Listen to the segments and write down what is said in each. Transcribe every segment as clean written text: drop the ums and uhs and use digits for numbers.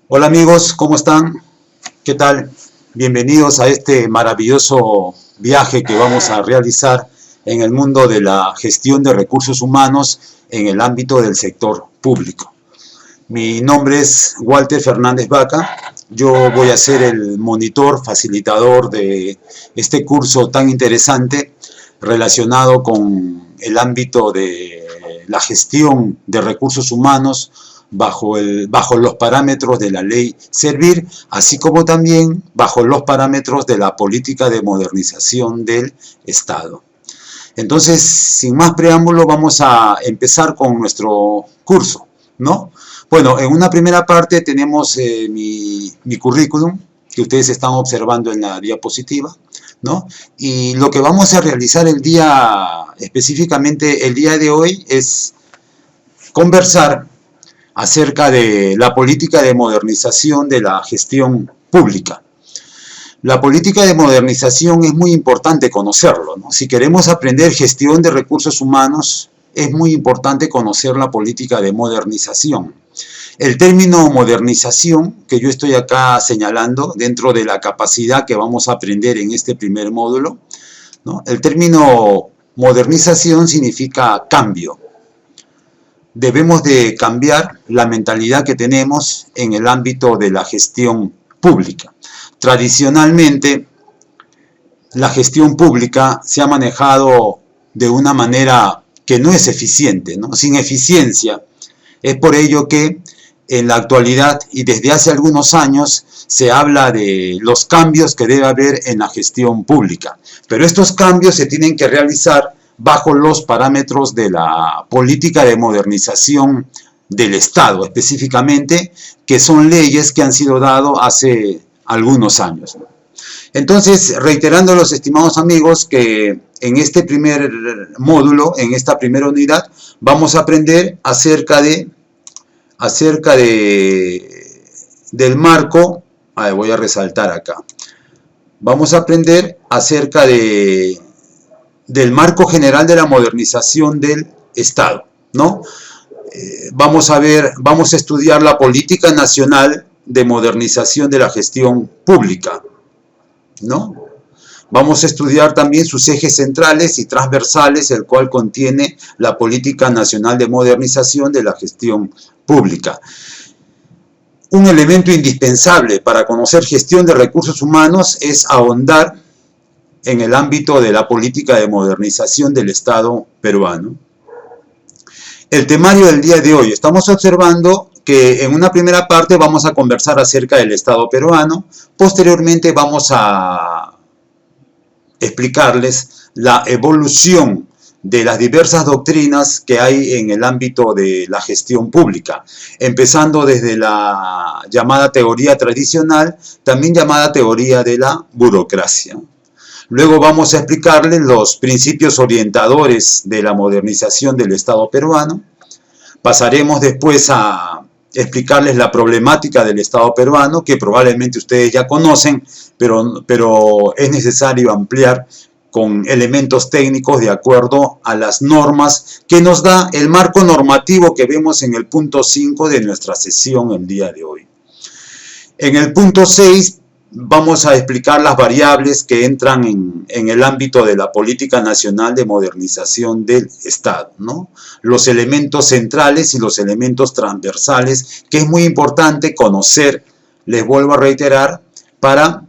Hola amigos, ¿cómo están? ¿Qué tal? Bienvenidos a este maravilloso viaje que vamos a realizar en el mundo de la gestión de recursos humanos en el ámbito del sector público. Mi nombre es Walter Fernández Vaca. Yo voy a ser el monitor, facilitador de este curso tan interesante relacionado con el ámbito de la gestión de recursos humanos bajo los parámetros de la ley Servir, así como también bajo los parámetros de la política de modernización del Estado. Entonces, sin más preámbulo, vamos a empezar con nuestro curso, ¿no? Bueno, en una primera parte tenemos mi currículum, que ustedes están observando en la diapositiva, ¿no? Y lo que vamos a realizar específicamente el día de hoy, es conversar acerca de la política de modernización de la gestión pública. La política de modernización es muy importante conocerlo, ¿no? Si queremos aprender gestión de recursos humanos, es muy importante conocer la política de modernización. El término modernización, que yo estoy acá señalando dentro de la capacidad que vamos a aprender en este primer módulo, ¿no? El término modernización significa cambio. Debemos de cambiar la mentalidad que tenemos en el ámbito de la gestión pública. Tradicionalmente, la gestión pública se ha manejado de una manera que no es eficiente, ¿no? Sin eficiencia. Es por ello que en la actualidad y desde hace algunos años se habla de los cambios que debe haber en la gestión pública. Pero estos cambios se tienen que realizar bajo los parámetros de la política de modernización del Estado, específicamente, que son leyes que han sido dadas hace algunos años. Entonces, reiterando a los estimados amigos que en este primer módulo, en esta primera unidad, vamos a aprender acerca del marco. Voy a resaltar acá. Vamos a aprender acerca del marco general de la modernización del Estado, ¿no? Vamos a estudiar la política nacional de modernización de la gestión pública, ¿no? Vamos a estudiar también sus ejes centrales y transversales, el cual contiene la política nacional de modernización de la gestión pública. Un elemento indispensable para conocer gestión de recursos humanos es ahondar en el ámbito de la política de modernización del Estado peruano. El temario del día de hoy, estamos observando que en una primera parte vamos a conversar acerca del Estado peruano, posteriormente vamos a explicarles la evolución de las diversas doctrinas que hay en el ámbito de la gestión pública, empezando desde la llamada teoría tradicional, también llamada teoría de la burocracia. Luego vamos a explicarles los principios orientadores de la modernización del Estado peruano. Pasaremos después a explicarles la problemática del Estado peruano, que probablemente ustedes ya conocen, pero es necesario ampliar con elementos técnicos de acuerdo a las normas que nos da el marco normativo que vemos en el punto 5 de nuestra sesión el día de hoy. En el punto 6 vamos a explicar las variables que entran en el ámbito de la política nacional de modernización del Estado, ¿no? Los elementos centrales y los elementos transversales, que es muy importante conocer, les vuelvo a reiterar, para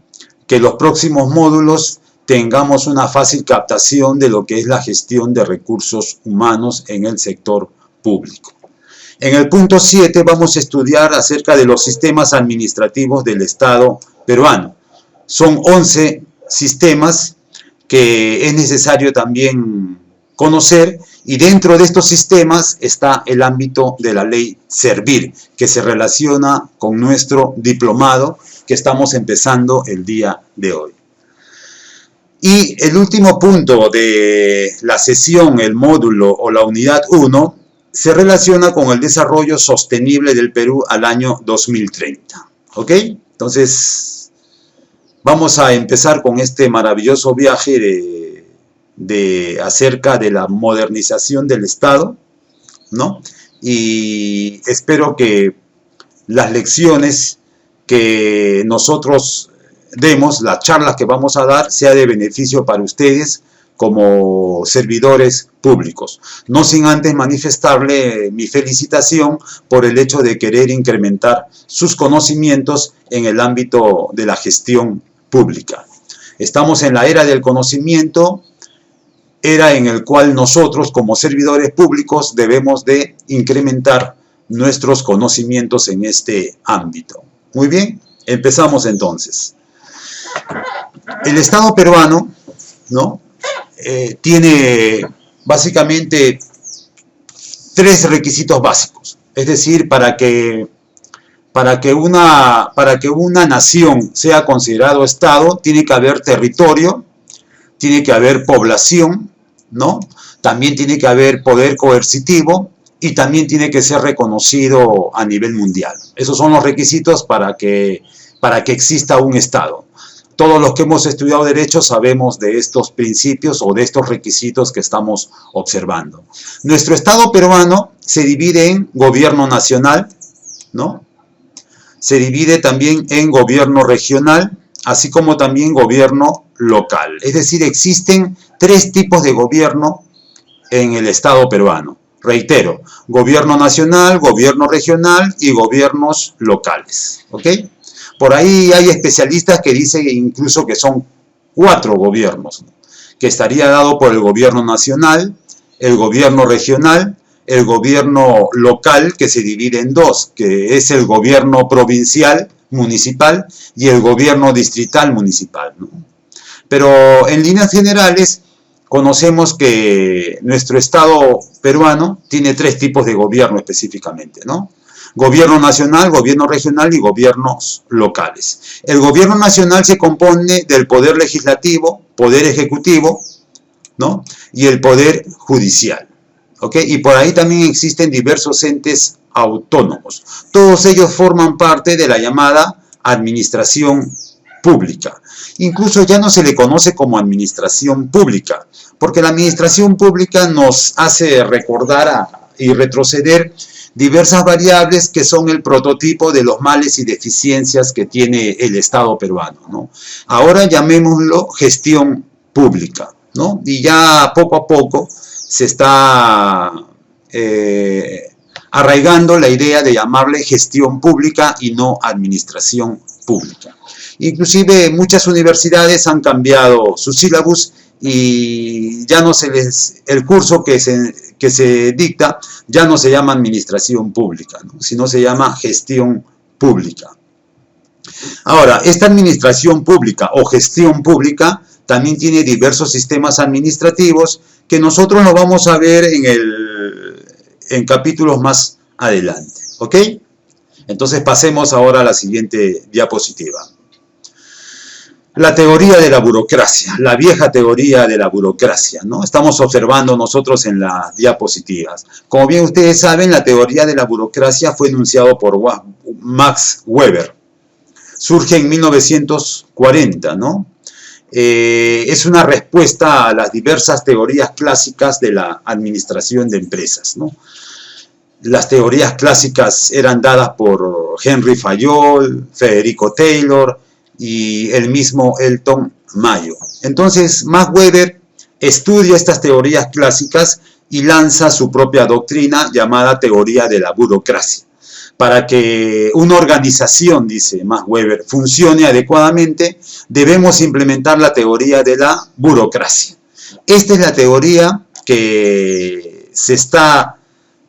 que los próximos módulos tengamos una fácil captación de lo que es la gestión de recursos humanos en el sector público. En el punto 7 vamos a estudiar acerca de los sistemas administrativos del Estado peruano. Son 11 sistemas que es necesario también conocer, y dentro de estos sistemas está el ámbito de la ley Servir, que se relaciona con nuestro diplomado que estamos empezando el día de hoy. Y el último punto de la sesión, el módulo o la unidad 1, se relaciona con el desarrollo sostenible del Perú al año 2030. ¿Ok? Entonces, vamos a empezar con este maravilloso viaje acerca de la modernización del Estado, ¿no? Y espero que las lecciones que nosotros demos, las charlas que vamos a dar, sea de beneficio para ustedes como servidores públicos. No sin antes manifestarle mi felicitación por el hecho de querer incrementar sus conocimientos en el ámbito de la gestión pública. Estamos en la era del conocimiento, era en el cual nosotros como servidores públicos debemos de incrementar nuestros conocimientos en este ámbito. Muy bien, empezamos entonces. El Estado peruano, ¿no?, tiene básicamente 3 requisitos básicos. Es decir, para que una nación sea considerado Estado, tiene que haber territorio, tiene que haber población, ¿no? También tiene que haber poder coercitivo y también tiene que ser reconocido a nivel mundial. Esos son los requisitos para que exista un Estado. Todos los que hemos estudiado Derecho sabemos de estos principios o de estos requisitos que estamos observando. Nuestro Estado peruano se divide en gobierno nacional, ¿no? Se divide también en gobierno regional, así como también gobierno local. Es decir, existen 3 tipos de gobierno en el Estado peruano. Reitero, gobierno nacional, gobierno regional y gobiernos locales. ¿Ok? Por ahí hay especialistas que dicen incluso que son 4 gobiernos, ¿no?, que estaría dado por el gobierno nacional, el gobierno regional, el gobierno local, que se divide en 2, que es el gobierno provincial, municipal, y el gobierno distrital municipal, ¿no? Pero en líneas generales conocemos que nuestro Estado peruano tiene 3 tipos de gobierno específicamente, ¿no? Gobierno nacional, gobierno regional y gobiernos locales. El gobierno nacional se compone del poder legislativo, poder ejecutivo, ¿no?, y el poder judicial. ¿Ok? Y por ahí también existen diversos entes autónomos. Todos ellos forman parte de la llamada administración pública. Incluso ya no se le conoce como administración pública, porque la administración pública nos hace recordar y retroceder diversas variables que son el prototipo de los males y deficiencias que tiene el Estado peruano, ¿no? Ahora llamémoslo gestión pública, ¿no? Y ya poco a poco se está arraigando la idea de llamarle gestión pública y no administración pública. Inclusive muchas universidades han cambiado su sílabus y ya no el curso que se dicta ya no se llama administración pública, ¿no?, sino se llama gestión pública. Ahora, esta administración pública o gestión pública también tiene diversos sistemas administrativos que nosotros lo vamos a ver en capítulos más adelante. ¿Ok? Entonces pasemos ahora a la siguiente diapositiva. La teoría de la burocracia, la vieja teoría de la burocracia, ¿no? Estamos observando nosotros en las diapositivas. Como bien ustedes saben, la teoría de la burocracia fue enunciado por Max Weber. Surge en 1940, ¿no? Es una respuesta a las diversas teorías clásicas de la administración de empresas, ¿no? Las teorías clásicas eran dadas por Henry Fayol, Federico Taylor y el mismo Elton Mayo. Entonces, Max Weber estudia estas teorías clásicas y lanza su propia doctrina llamada teoría de la burocracia. Para que una organización, dice Max Weber, funcione adecuadamente, debemos implementar la teoría de la burocracia. Esta es la teoría que se está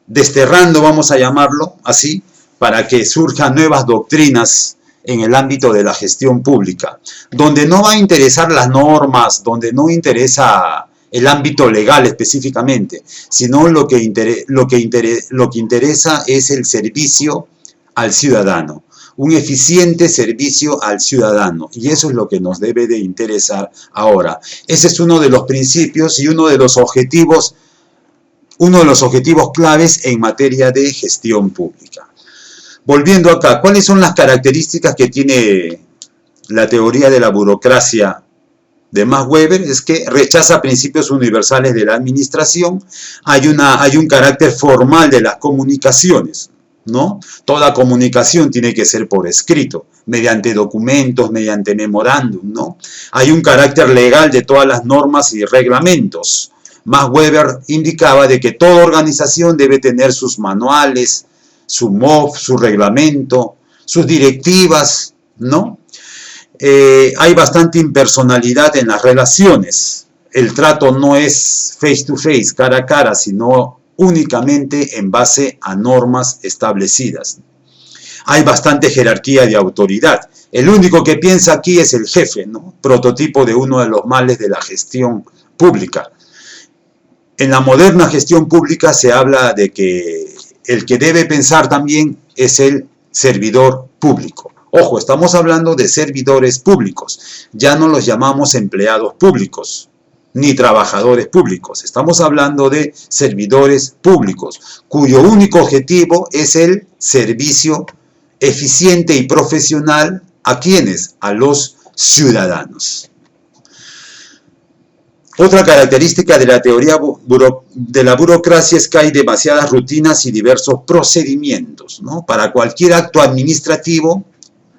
desterrando, vamos a llamarlo así, para que surjan nuevas doctrinas en el ámbito de la gestión pública, donde no va a interesar las normas, donde no interesa el ámbito legal específicamente, sino lo que interesa es el servicio al ciudadano, un eficiente servicio al ciudadano, y eso es lo que nos debe de interesar ahora. Ese es uno de los principios y uno de los objetivos claves en materia de gestión pública. Volviendo acá, ¿cuáles son las características que tiene la teoría de la burocracia de Max Weber? Es que rechaza principios universales de la administración, hay un carácter formal de las comunicaciones, ¿no? Toda comunicación tiene que ser por escrito, mediante documentos, mediante memorándum, ¿no? Hay un carácter legal de todas las normas y reglamentos. Max Weber indicaba de que toda organización debe tener sus manuales, su MOF, su reglamento, sus directivas, ¿no? Hay bastante impersonalidad en las relaciones. El trato no es face to face, cara a cara, sino únicamente en base a normas establecidas. Hay bastante jerarquía de autoridad. El único que piensa aquí es el jefe, ¿no? Prototipo de uno de los males de la gestión pública. En la moderna gestión pública se habla de que el que debe pensar también es el servidor público. Ojo, estamos hablando de servidores públicos. Ya no los llamamos empleados públicos ni trabajadores públicos. Estamos hablando de servidores públicos, cuyo único objetivo es el servicio eficiente y profesional ¿a quiénes? A los ciudadanos. Otra característica de la teoría de la burocracia es que hay demasiadas rutinas y diversos procedimientos, ¿no? Para cualquier acto administrativo,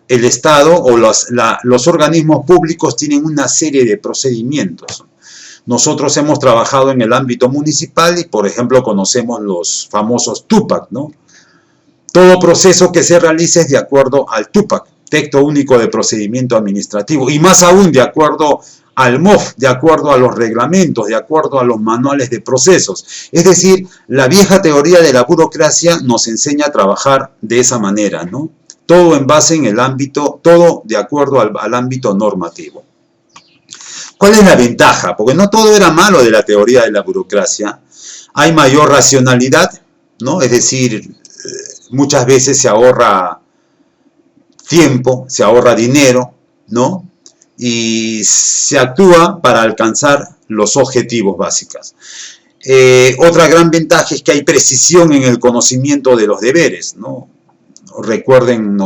el Estado o los organismos públicos tienen una serie de procedimientos. Nosotros hemos trabajado en el ámbito municipal y, por ejemplo, conocemos los famosos TUPAC, ¿no? Todo proceso que se realice es de acuerdo al TUPAC, Texto Único de Procedimiento Administrativo, y más aún de acuerdo al MOF, de acuerdo a los reglamentos, de acuerdo a los manuales de procesos. Es decir, la vieja teoría de la burocracia nos enseña a trabajar de esa manera, ¿no? Todo en base en el ámbito, todo de acuerdo al ámbito normativo. ¿Cuál es la ventaja? Porque no todo era malo de la teoría de la burocracia. Hay mayor racionalidad, ¿no? Es decir, muchas veces se ahorra tiempo, se ahorra dinero, ¿no? Y se actúa para alcanzar los objetivos básicos. Otra gran ventaja es que hay precisión en el conocimiento de los deberes, ¿no? Recuerden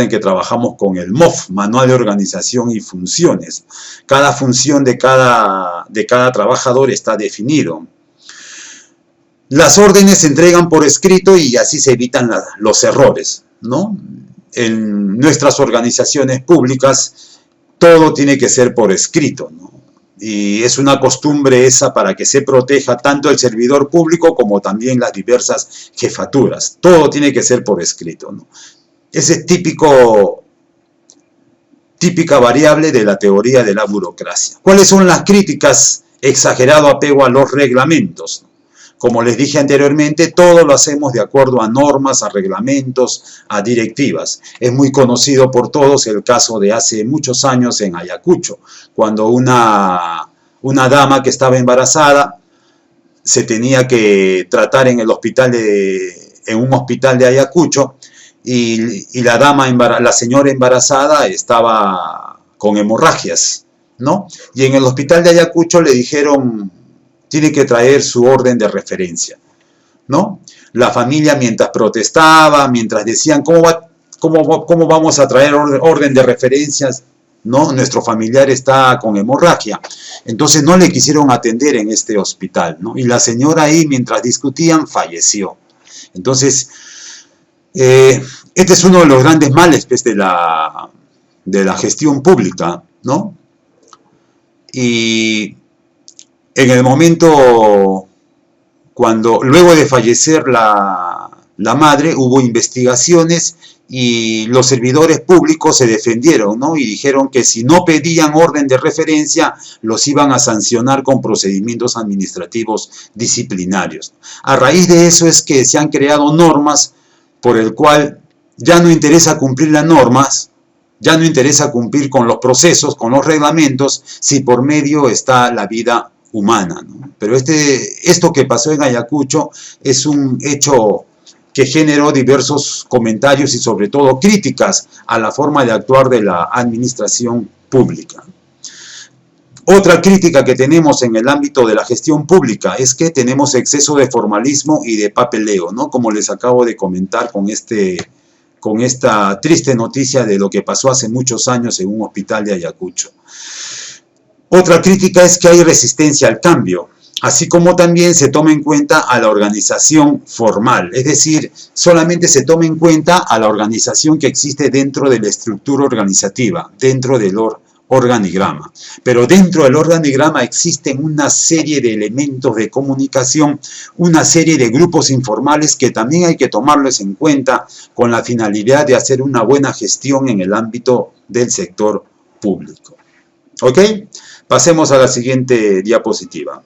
que trabajamos con el MOF, Manual de Organización y Funciones. Cada función de cada trabajador está definido. Las órdenes se entregan por escrito y así se evitan los errores, ¿no? En nuestras organizaciones públicas todo tiene que ser por escrito, ¿no? Y es una costumbre esa para que se proteja tanto el servidor público como también las diversas jefaturas. Todo tiene que ser por escrito, ¿no? Ese es típica variable de la teoría de la burocracia. ¿Cuáles son las críticas? Exagerado apego a los reglamentos. Como les dije anteriormente, todo lo hacemos de acuerdo a normas, a reglamentos, a directivas. Es muy conocido por todos el caso de hace muchos años en Ayacucho, cuando una dama que estaba embarazada se tenía que tratar en un hospital de Ayacucho y la señora embarazada estaba con hemorragias, ¿no? Y en el hospital de Ayacucho le dijeron: tiene que traer su orden de referencia, ¿no? La familia, mientras protestaba, mientras decían, ¿cómo vamos a traer orden de referencias? ¿No? Nuestro familiar está con hemorragia. Entonces no le quisieron atender en este hospital, ¿no? Y la señora ahí, mientras discutían, falleció. Entonces, este es uno de los grandes males, pues, de la gestión pública, ¿no? Y en el momento luego de fallecer la madre, hubo investigaciones y los servidores públicos se defendieron, ¿no? Y dijeron que si no pedían orden de referencia, los iban a sancionar con procedimientos administrativos disciplinarios. A raíz de eso es que se han creado normas por el cual ya no interesa cumplir las normas, ya no interesa cumplir con los procesos, con los reglamentos, si por medio está la vida humana, ¿no? Pero esto que pasó en Ayacucho es un hecho que generó diversos comentarios y sobre todo críticas a la forma de actuar de la administración pública. Otra crítica que tenemos en el ámbito de la gestión pública es que tenemos exceso de formalismo y de papeleo, ¿no? Como les acabo de comentar con esta triste noticia de lo que pasó hace muchos años en un hospital de Ayacucho. Otra crítica es que hay resistencia al cambio. así como también se toma en cuenta a la organización formal, es decir, solamente se toma en cuenta a la organización que existe dentro de la estructura organizativa, dentro del organigrama. Pero dentro del organigrama existen una serie de elementos de comunicación, una serie de grupos informales que también hay que tomarlos en cuenta con la finalidad de hacer una buena gestión en el ámbito del sector público. ¿Ok? Pasemos a la siguiente diapositiva.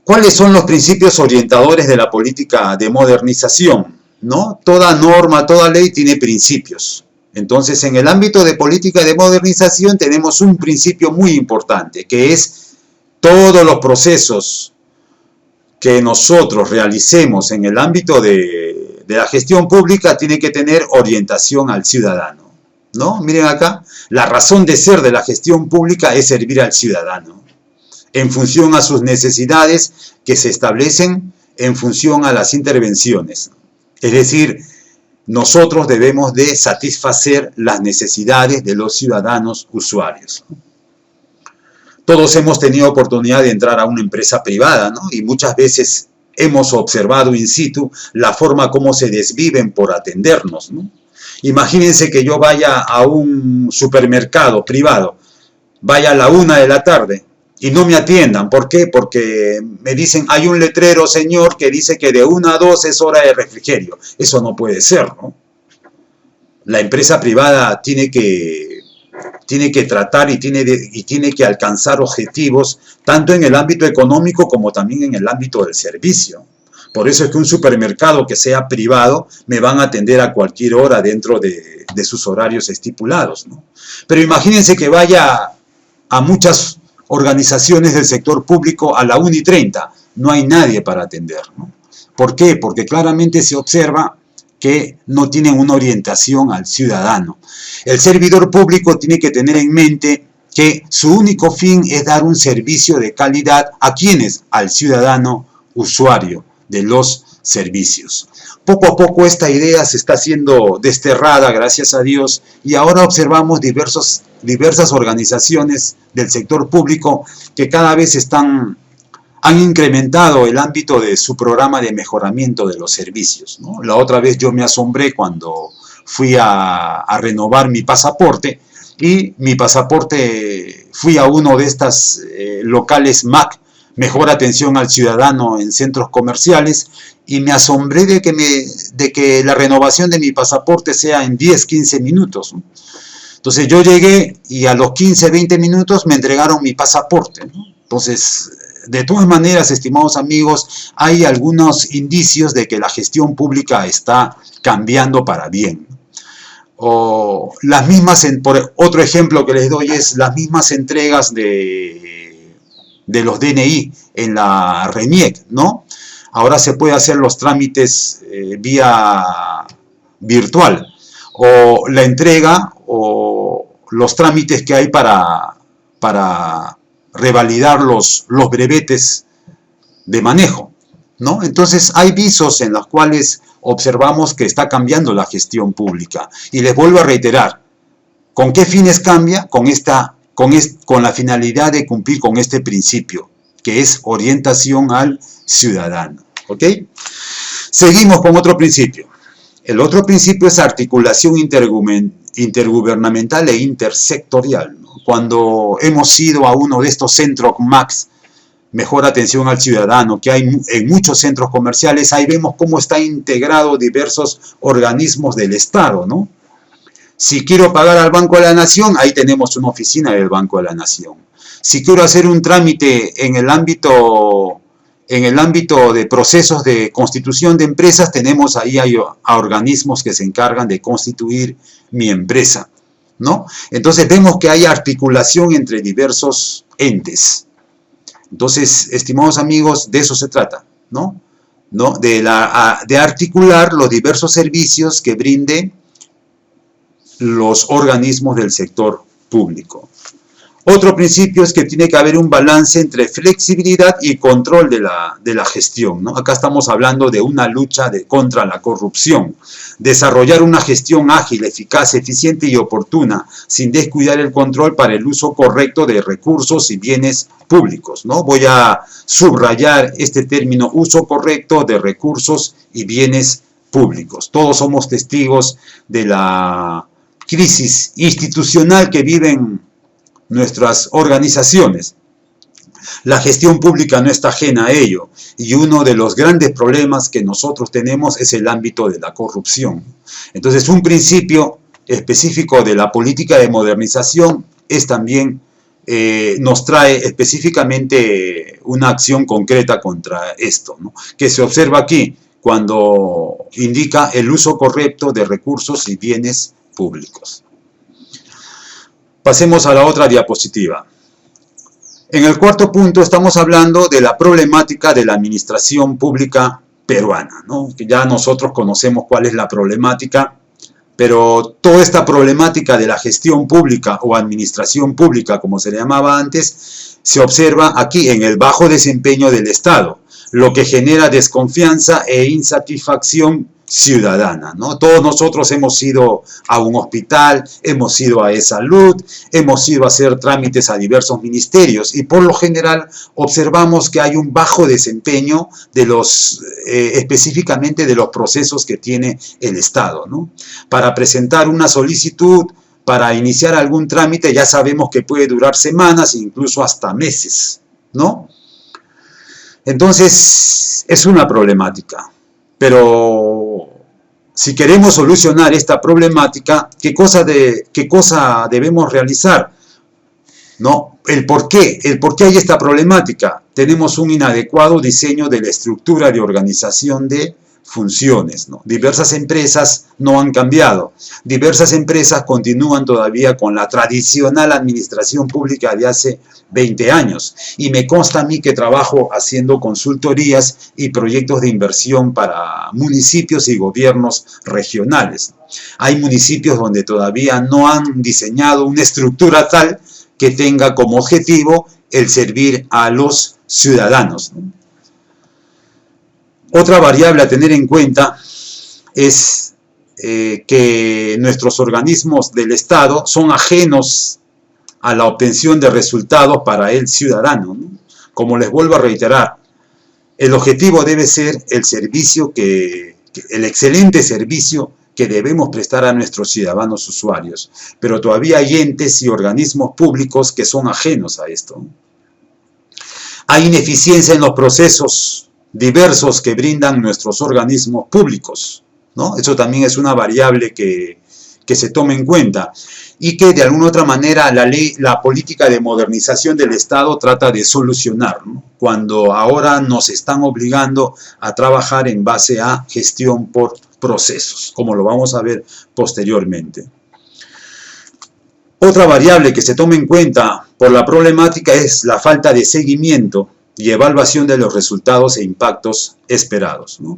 ¿Cuáles son los principios orientadores de la política de modernización? ¿No? Toda norma, toda ley tiene principios. Entonces, en el ámbito de política de modernización tenemos un principio muy importante, que es todos los procesos que nosotros realicemos en el ámbito de la gestión pública tienen que tener orientación al ciudadano, ¿no? Miren acá, la razón de ser de la gestión pública es servir al ciudadano, en función a sus necesidades que se establecen en función a las intervenciones. Es decir, nosotros debemos de satisfacer las necesidades de los ciudadanos usuarios. Todos hemos tenido oportunidad de entrar a una empresa privada, ¿no? Y muchas veces hemos observado in situ la forma como se desviven por atendernos, ¿no? Imagínense que yo vaya a un supermercado privado, vaya a la 1 de la tarde y no me atiendan. ¿Por qué? Porque me dicen, hay un letrero, señor, que dice que de 1 a 2 es hora de refrigerio. Eso no puede ser, ¿no? La empresa privada tiene que tratar y tiene que alcanzar objetivos tanto en el ámbito económico como también en el ámbito del servicio. Por eso es que un supermercado que sea privado me van a atender a cualquier hora dentro de sus horarios estipulados, ¿no? Pero imagínense que vaya a muchas organizaciones del sector público a la 1:30, no hay nadie para atender, ¿no? ¿Por qué? Porque claramente se observa que no tienen una orientación al ciudadano. El servidor público tiene que tener en mente que su único fin es dar un servicio de calidad a quienes, al ciudadano usuario de los servicios. Poco a poco esta idea se está siendo desterrada, gracias a Dios, y ahora observamos diversas organizaciones del sector público que cada vez han incrementado el ámbito de su programa de mejoramiento de los servicios, ¿no? La otra vez yo me asombré cuando fui a renovar mi pasaporte, y mi pasaporte fui a uno de estas locales MAC, Mejor Atención al Ciudadano en Centros Comerciales, y me asombré de que la renovación de mi pasaporte sea en 10-15 minutos, ¿no? Entonces yo llegué y a los 15-20 minutos me entregaron mi pasaporte, ¿no? Entonces, de todas maneras, estimados amigos, hay algunos indicios de que la gestión pública está cambiando para bien. O las mismas, por otro ejemplo que les doy es las mismas entregas de los DNI en la RENIEC, ¿no? Ahora se puede hacer los trámites vía virtual, o la entrega o los trámites que hay para revalidar los brevetes de manejo, ¿no? Entonces hay visos en los cuales observamos que está cambiando la gestión pública. Y les vuelvo a reiterar, ¿con qué fines cambia? Con la finalidad de cumplir con este principio, que es orientación al ciudadano. ¿Ok? Seguimos con otro principio. El otro principio es articulación intergubernamental e intersectorial, ¿no? Cuando hemos ido a uno de estos centros MACs, Mejor Atención al Ciudadano, que hay en muchos centros comerciales, ahí vemos cómo está integrado diversos organismos del Estado, ¿no? Si quiero pagar al Banco de la Nación, ahí tenemos una oficina del Banco de la Nación. Si quiero hacer un trámite en el ámbito de procesos de constitución de empresas, tenemos ahí a organismos que se encargan de constituir mi empresa, ¿no? Entonces vemos que hay articulación entre diversos entes. Entonces, estimados amigos, de eso se trata, ¿no? De articular los diversos servicios que brinden los organismos del sector público. Otro principio es que tiene que haber un balance entre flexibilidad y control de la gestión, ¿no? Acá estamos hablando de una lucha contra la corrupción. Desarrollar una gestión ágil, eficaz, eficiente y oportuna, sin descuidar el control para el uso correcto de recursos y bienes públicos, ¿no? Voy a subrayar este término, uso correcto de recursos y bienes públicos. Todos somos testigos de la crisis institucional que viven nuestras organizaciones. La gestión pública no está ajena a ello, y uno de los grandes problemas que nosotros tenemos es el ámbito de la corrupción. Entonces, un principio específico de la política de modernización es también, nos trae específicamente una acción concreta contra esto, ¿no? Que se observa aquí cuando indica el uso correcto de recursos y bienes públicos. Pasemos a la otra diapositiva. En el cuarto punto estamos hablando de la problemática de la administración pública peruana, ¿no? Que ya nosotros conocemos cuál es la problemática, pero toda esta problemática de la gestión pública o administración pública, como se le llamaba antes, se observa aquí en el bajo desempeño del Estado, lo que genera desconfianza e insatisfacción ciudadana, ¿no? Todos nosotros hemos ido a un hospital, hemos ido a e-salud, hemos ido a hacer trámites a diversos ministerios y por lo general observamos que hay un bajo desempeño de específicamente de los procesos que tiene el Estado, ¿no? Para presentar una solicitud, para iniciar algún trámite, ya sabemos que puede durar semanas, incluso hasta meses, ¿no? Entonces, es una problemática. Pero si queremos solucionar esta problemática, ¿qué cosa debemos realizar? ¿No? El por qué hay esta problemática. Tenemos un inadecuado diseño de la estructura de organización de funciones, ¿no? Diversas empresas no han cambiado. Diversas empresas continúan todavía con la tradicional administración pública de hace 20 años. Y me consta a mí que trabajo haciendo consultorías y proyectos de inversión para municipios y gobiernos regionales. Hay municipios donde todavía no han diseñado una estructura tal que tenga como objetivo el servir a los ciudadanos, ¿no? Otra variable a tener en cuenta es que nuestros organismos del Estado son ajenos a la obtención de resultados para el ciudadano, ¿no? Como les vuelvo a reiterar, el objetivo debe ser el servicio el excelente servicio que debemos prestar a nuestros ciudadanos usuarios, pero todavía hay entes y organismos públicos que son ajenos a esto. Hay ineficiencia en los procesos diversos que brindan nuestros organismos públicos, ¿no? Eso también es una variable que se tome en cuenta y que de alguna otra manera la política de modernización del Estado trata de solucionar, ¿no? Cuando ahora nos están obligando a trabajar en base a gestión por procesos, como lo vamos a ver posteriormente. Otra variable que se tome en cuenta por la problemática es la falta de seguimiento y evaluación de los resultados e impactos esperados, ¿no?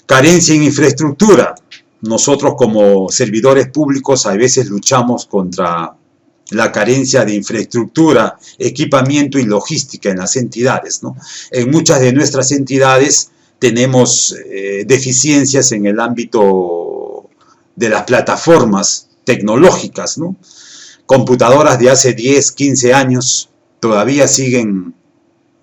Carencia en infraestructura. Nosotros como servidores públicos a veces luchamos contra la carencia de infraestructura, equipamiento y logística en las entidades, ¿no? En muchas de nuestras entidades tenemos deficiencias en el ámbito de las plataformas tecnológicas, ¿no? Computadoras de hace 10, 15 años todavía siguen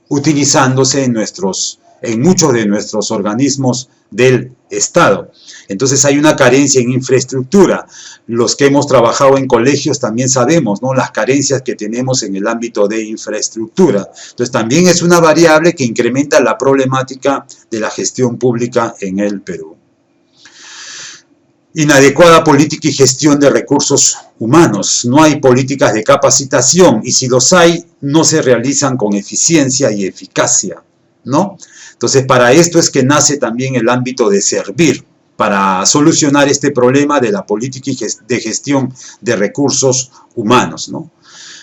utilizándose en muchos de nuestros organismos del Estado. Entonces hay una carencia en infraestructura. Los que hemos trabajado en colegios también sabemos, ¿no?, las carencias que tenemos en el ámbito de infraestructura. Entonces también es una variable que incrementa la problemática de la gestión pública en el Perú. Inadecuada política y gestión de recursos humanos. No hay políticas de capacitación y si los hay, no se realizan con eficiencia y eficacia, ¿no? Entonces, para esto es que nace también el ámbito de servir, para solucionar este problema de la política de gestión de recursos humanos, ¿no?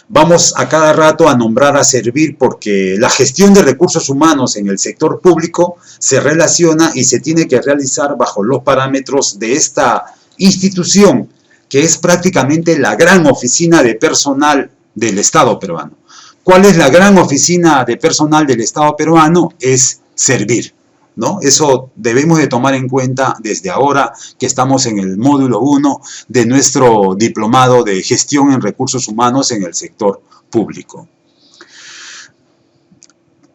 Vamos a cada rato a nombrar a servir porque la gestión de recursos humanos en el sector público se relaciona y se tiene que realizar bajo los parámetros de esta institución, que es prácticamente la gran oficina de personal del Estado peruano. ¿Cuál es la gran oficina de personal del Estado peruano? Es servir, ¿no? Eso debemos de tomar en cuenta desde ahora que estamos en el módulo 1 de nuestro diplomado de gestión en recursos humanos en el sector público.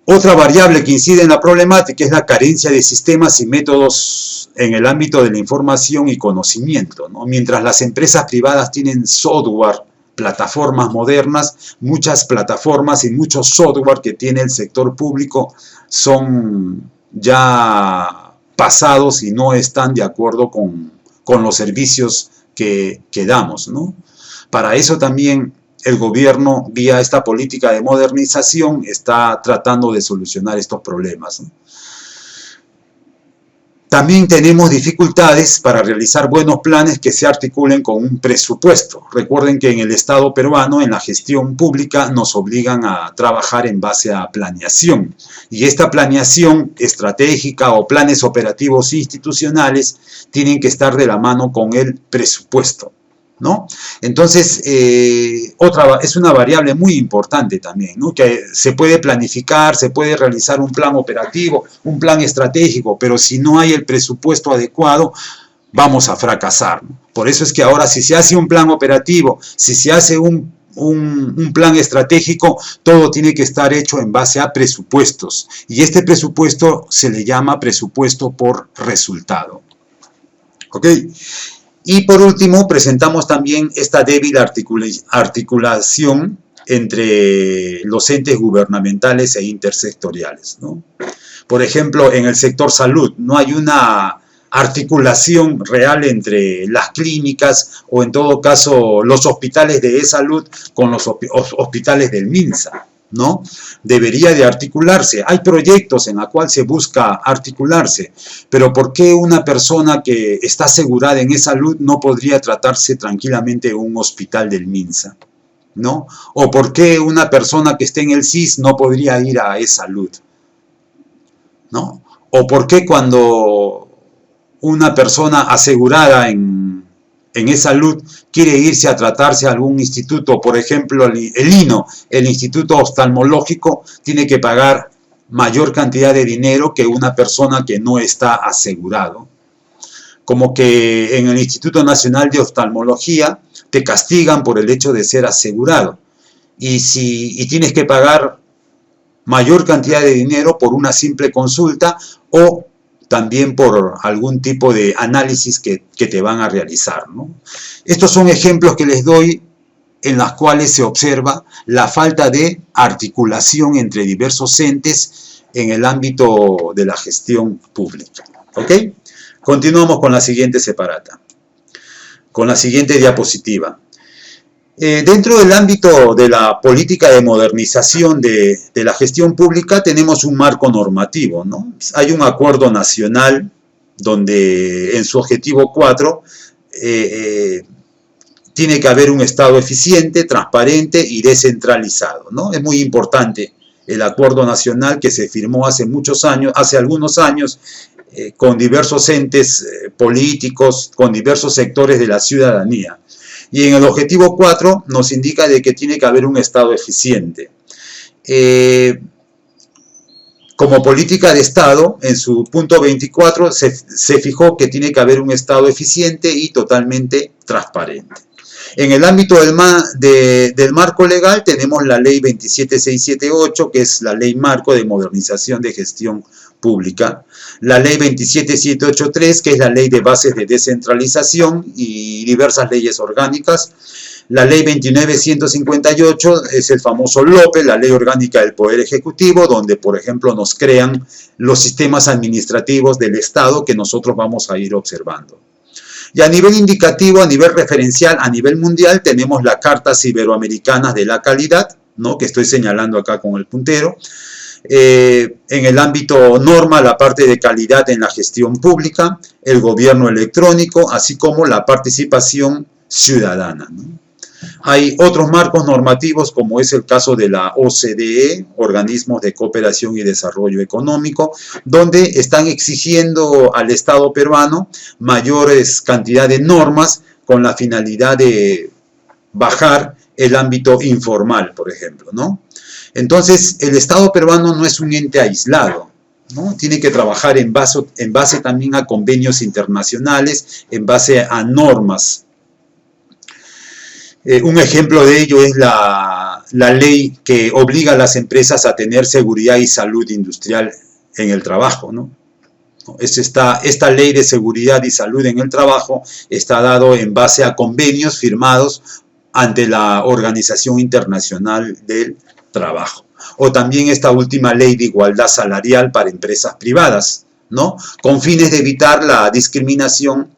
Otra variable que incide en la problemática es la carencia de sistemas y métodos en el ámbito de la información y conocimiento, ¿no? Mientras las empresas privadas tienen software, plataformas modernas, muchas plataformas y muchos software que tiene el sector público son ya pasados y no están de acuerdo con los servicios que damos, ¿no? Para eso también el gobierno, vía esta política de modernización, está tratando de solucionar estos problemas, ¿no? También tenemos dificultades para realizar buenos planes que se articulen con un presupuesto. Recuerden que en el Estado peruano, en la gestión pública, nos obligan a trabajar en base a planeación. Y esta planeación estratégica o planes operativos institucionales tienen que estar de la mano con el presupuesto, ¿no? Entonces, es una variable muy importante también, ¿no? Que se puede planificar, se puede realizar un plan operativo, un plan estratégico, pero si no hay el presupuesto adecuado, vamos a fracasar, ¿no? Por eso es que ahora si se hace un plan operativo, si se hace un plan estratégico, todo tiene que estar hecho en base a presupuestos. Y este presupuesto se le llama presupuesto por resultado. ¿Ok? Y por último, presentamos también esta débil articulación entre los entes gubernamentales e intersectoriales, ¿no? Por ejemplo, en el sector salud no hay una articulación real entre las clínicas o en todo caso los hospitales de e-salud con los hospitales del MINSA, ¿no? Debería de articularse. Hay proyectos en los cuales se busca articularse, pero ¿por qué una persona que está asegurada en e-salud no podría tratarse tranquilamente en un hospital del MINSA, ¿no? ¿O por qué una persona que esté en el SIS no podría ir a e-salud, ¿no? ¿O por qué cuando una persona asegurada en e-salud quiere irse a tratarse a algún instituto, por ejemplo el INO, el Instituto Oftalmológico, tiene que pagar mayor cantidad de dinero que una persona que no está asegurado? Como que en el Instituto Nacional de Oftalmología te castigan por el hecho de ser asegurado y tienes que pagar mayor cantidad de dinero por una simple consulta o también por algún tipo de análisis que te van a realizar, ¿no? Estos son ejemplos que les doy en los cuales se observa la falta de articulación entre diversos entes en el ámbito de la gestión pública. ¿Ok? Continuamos con la siguiente separata, con la siguiente diapositiva. Dentro del ámbito de la política de modernización de la gestión pública tenemos un marco normativo, ¿no? Hay un acuerdo nacional donde en su objetivo 4 tiene que haber un Estado eficiente, transparente y descentralizado, ¿no? Es muy importante el acuerdo nacional que se firmó hace algunos años, con diversos entes políticos, con diversos sectores de la ciudadanía. Y en el objetivo 4 nos indica de que tiene que haber un Estado eficiente. Como política de Estado, en su punto 24 se fijó que tiene que haber un Estado eficiente y totalmente transparente. En el ámbito del marco legal tenemos la ley 27678, que es la ley marco de modernización de gestión pública, la ley 27783, que es la ley de bases de descentralización y diversas leyes orgánicas, la ley 29158 es el famoso LOPE, la ley orgánica del Poder Ejecutivo, donde por ejemplo nos crean los sistemas administrativos del Estado que nosotros vamos a ir observando. Y a nivel indicativo, a nivel referencial, a nivel mundial, tenemos las Cartas Iberoamericanas de la Calidad, ¿no? Que estoy señalando acá con el puntero. En el ámbito norma, la parte de calidad en la gestión pública, el gobierno electrónico, así como la participación ciudadana, ¿no? Hay otros marcos normativos, como es el caso de la OCDE, Organismos de Cooperación y Desarrollo Económico, donde están exigiendo al Estado peruano mayores cantidad de normas con la finalidad de bajar el ámbito informal, por ejemplo, ¿no? Entonces, el Estado peruano no es un ente aislado, ¿no? Tiene que trabajar en base también a convenios internacionales, en base a normas. Un ejemplo de ello es la ley que obliga a las empresas a tener seguridad y salud industrial en el trabajo, ¿no? Esta ley de seguridad y salud en el trabajo está dado en base a convenios firmados ante la Organización Internacional del Trabajo. O también esta última ley de igualdad salarial para empresas privadas, ¿no? Con fines de evitar la discriminación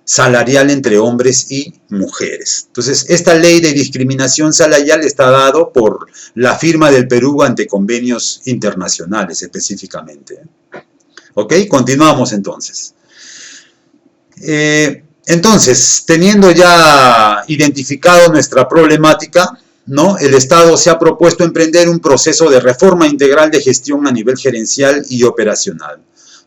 salarial entre hombres y mujeres. Entonces, esta ley de discriminación salarial está dado por la firma del Perú ante convenios internacionales específicamente. ¿Ok? Continuamos entonces. Entonces, teniendo ya identificado nuestra problemática, ¿no? El Estado se ha propuesto emprender un proceso de reforma integral de gestión a nivel gerencial y operacional,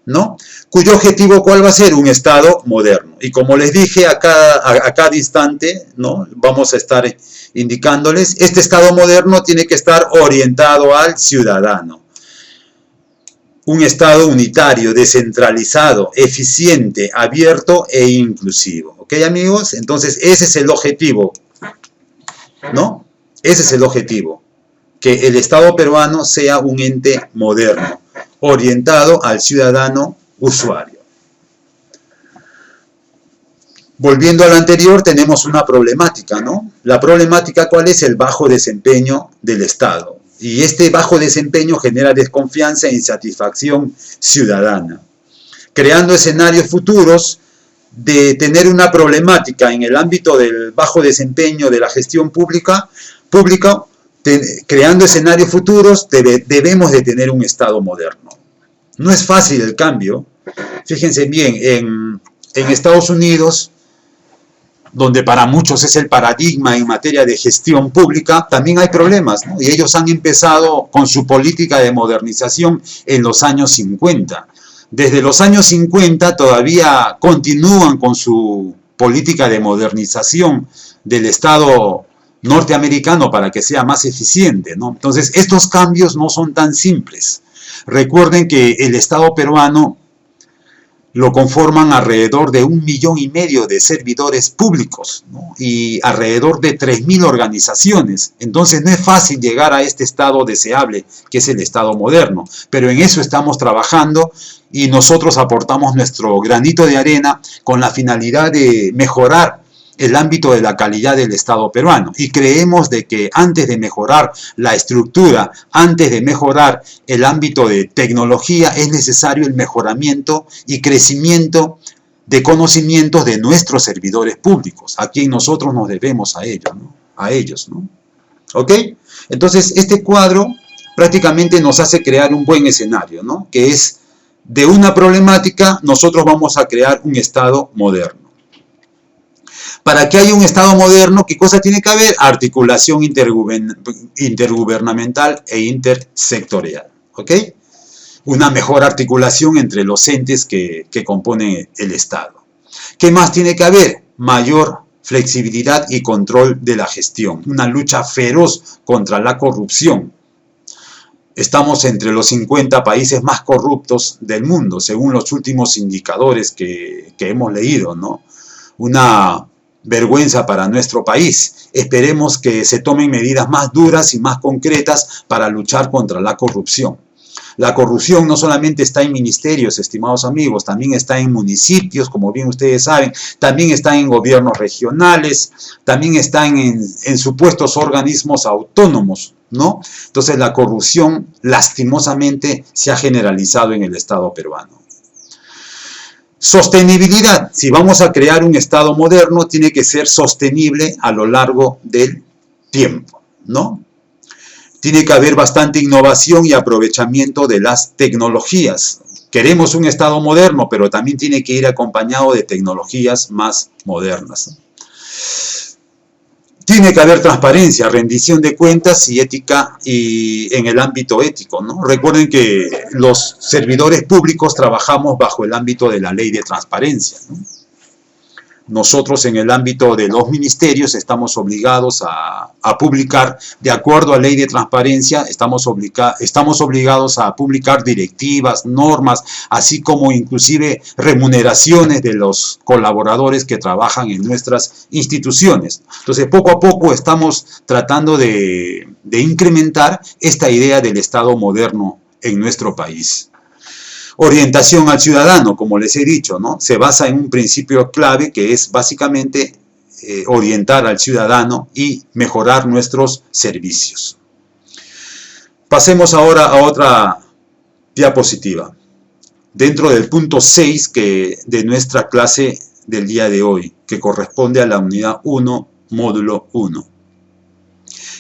¿no? Cuyo objetivo, ¿cuál va a ser? Un Estado moderno. Y como les dije a cada instante, ¿no? Vamos a estar indicándoles, este Estado moderno tiene que estar orientado al ciudadano. Un Estado unitario, descentralizado, eficiente, abierto e inclusivo. ¿Ok, amigos? Entonces, ese es el objetivo, ¿no? Ese es el objetivo. Que el Estado peruano sea un ente moderno, orientado al ciudadano usuario. Volviendo a lo anterior, tenemos una problemática, ¿no? La problemática, ¿cuál es? El bajo desempeño del Estado. Y este bajo desempeño genera desconfianza e insatisfacción ciudadana, creando escenarios futuros de tener una problemática en el ámbito del bajo desempeño de la gestión pública, creando escenarios futuros, debemos de tener un Estado moderno. No es fácil el cambio. Fíjense bien, en Estados Unidos, donde para muchos es el paradigma en materia de gestión pública, también hay problemas, ¿no? Y ellos han empezado con su política de modernización en los años 50. Desde los años 50 todavía continúan con su política de modernización del Estado norteamericano para que sea más eficiente, ¿no? Entonces, estos cambios no son tan simples. Recuerden que el Estado peruano lo conforman alrededor de 1,5 millones de servidores públicos, ¿no? Y alrededor de 3.000 organizaciones. Entonces no es fácil llegar a este estado deseable, que es el Estado moderno. Pero en eso estamos trabajando y nosotros aportamos nuestro granito de arena con la finalidad de mejorar el ámbito de la calidad del Estado peruano. Y creemos de que antes de mejorar la estructura, antes de mejorar el ámbito de tecnología, es necesario el mejoramiento y crecimiento de conocimientos de nuestros servidores públicos, a quien nosotros nos debemos a ellos, ¿no? A ellos, ¿no? ¿Ok? Entonces, este cuadro prácticamente nos hace crear un buen escenario, ¿no? Que es, de una problemática, nosotros vamos a crear un Estado moderno. Para que haya un Estado moderno, ¿qué cosa tiene que haber? Articulación intergubernamental e intersectorial, ¿ok? Una mejor articulación entre los entes que componen el Estado. ¿Qué más tiene que haber? Mayor flexibilidad y control de la gestión. Una lucha feroz contra la corrupción. Estamos entre los 50 países más corruptos del mundo, según los últimos indicadores que hemos leído, ¿no? Una vergüenza para nuestro país. Esperemos que se tomen medidas más duras y más concretas para luchar contra la corrupción. La corrupción no solamente está en ministerios, estimados amigos, también está en municipios, como bien ustedes saben, también está en gobiernos regionales, también están en supuestos organismos autónomos, ¿no? Entonces la corrupción lastimosamente se ha generalizado en el Estado peruano. Sostenibilidad. Si vamos a crear un Estado moderno, tiene que ser sostenible a lo largo del tiempo, ¿no? Tiene que haber bastante innovación y aprovechamiento de las tecnologías. Queremos un Estado moderno, pero también tiene que ir acompañado de tecnologías más modernas. Tiene que haber transparencia, rendición de cuentas y ética y en el ámbito ético, ¿no? Recuerden que los servidores públicos trabajamos bajo el ámbito de la ley de transparencia, ¿no? nosotros en el ámbito de los ministerios estamos obligados a publicar, de acuerdo a ley de transparencia, estamos obligados a publicar directivas, normas, así como inclusive remuneraciones de los colaboradores que trabajan en nuestras instituciones. Entonces, poco a poco estamos tratando de incrementar esta idea del Estado moderno en nuestro país. Orientación al ciudadano, como les he dicho, ¿no? Se basa en un principio clave que es básicamente orientar al ciudadano y mejorar nuestros servicios. Pasemos ahora a otra diapositiva. Dentro del punto 6 de nuestra clase del día de hoy, que corresponde a la unidad 1, módulo 1.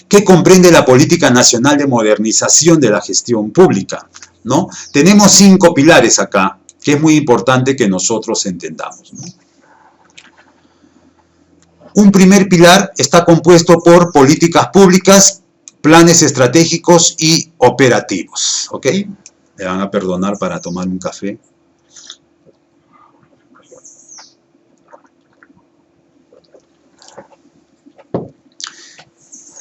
¿Qué comprende la Política Nacional de Modernización de la Gestión Pública? ¿No? Tenemos 5 pilares acá, que es muy importante que nosotros entendamos, ¿no? Un primer pilar está compuesto por políticas públicas, planes estratégicos y operativos, ¿ok? Me van a perdonar para tomar un café.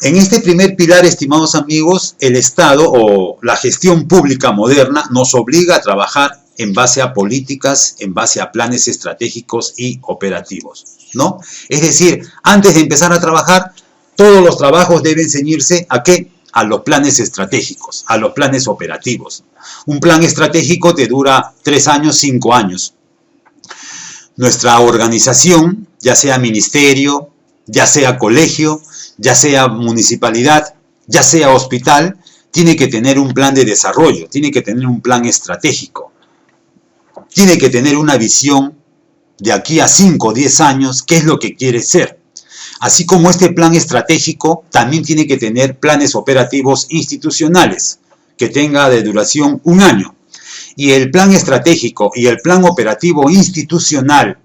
En este primer pilar, estimados amigos, el Estado o la gestión pública moderna nos obliga a trabajar en base a políticas, en base a planes estratégicos y operativos, ¿no? Es decir, antes de empezar a trabajar, todos los trabajos deben ceñirse ¿a qué? A los planes estratégicos, a los planes operativos. Un plan estratégico te dura 3 años, 5 años. Nuestra organización, ya sea ministerio, ya sea colegio, ya sea municipalidad, ya sea hospital, tiene que tener un plan de desarrollo, tiene que tener un plan estratégico, tiene que tener una visión de aquí a 5 o 10 años, qué es lo que quiere ser. Así como este plan estratégico, también tiene que tener planes operativos institucionales, que tenga de duración 1 año. Y el plan estratégico y el plan operativo institucional